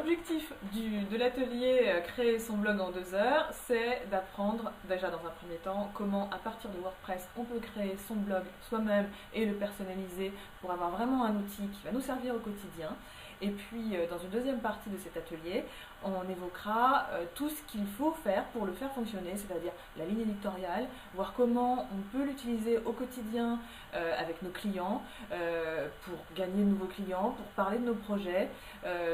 l'objectif de l'atelier Créer son blog en 2 heures, c'est d'apprendre déjà dans un premier temps comment à partir de WordPress on peut créer son blog soi-même et le personnaliser pour avoir vraiment un outil qui va nous servir au quotidien. Et puis dans une deuxième partie de cet atelier, on évoquera tout ce qu'il faut faire pour le faire fonctionner, c'est-à-dire la ligne éditoriale, voir comment on peut l'utiliser au quotidien avec nos clients, pour gagner de nouveaux clients, pour parler de nos projets,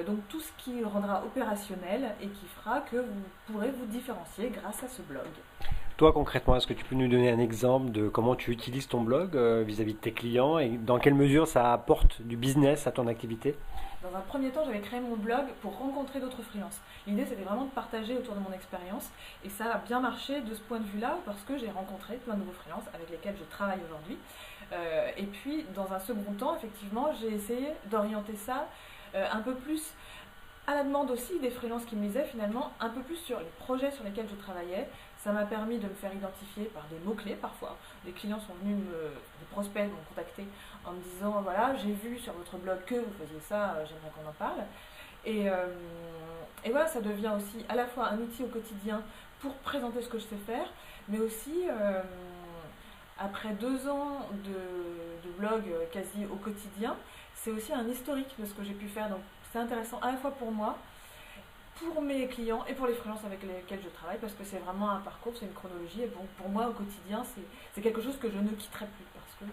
donc tout ce qui le rendra opérationnel et qui fera que vous pourrez vous différencier grâce à ce blog. Toi concrètement, est-ce que tu peux nous donner un exemple de comment tu utilises ton blog vis-à-vis de tes clients et dans quelle mesure ça apporte du business à ton activité? Dans un premier temps, j'avais créé mon blog pour rencontrer d'autres freelances. L'idée, c'était vraiment de partager autour de mon expérience et ça a bien marché de ce point de vue-là parce que j'ai rencontré plein de nouveaux freelances avec lesquels je travaille aujourd'hui. Et puis, dans un second temps, effectivement, j'ai essayé d'orienter ça un peu plus à la demande aussi des freelances qui me lisaient finalement, un peu plus sur les projets sur lesquels je travaillais. Ça m'a permis de me faire identifier par des mots-clés parfois. Des clients sont venus des prospects m'ont contacté en me disant voilà, j'ai vu sur votre blog que vous faisiez ça, j'aimerais qu'on en parle. Et voilà, ça devient aussi à la fois un outil au quotidien pour présenter ce que je sais faire, mais aussi après 2 ans de blog quasi au quotidien, c'est aussi un historique de ce que j'ai pu faire. Donc c'est intéressant à la fois pour moi, pour mes clients et pour les freelances avec lesquels je travaille parce que c'est vraiment un parcours, c'est une chronologie et bon, pour moi au quotidien c'est quelque chose que je ne quitterai plus parce que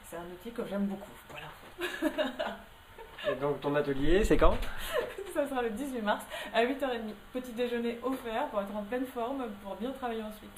c'est un outil que j'aime beaucoup. Voilà. Et donc ton atelier, c'est quand? Ça sera le 18 mars à 8h30. Petit déjeuner offert pour être en pleine forme pour bien travailler ensuite.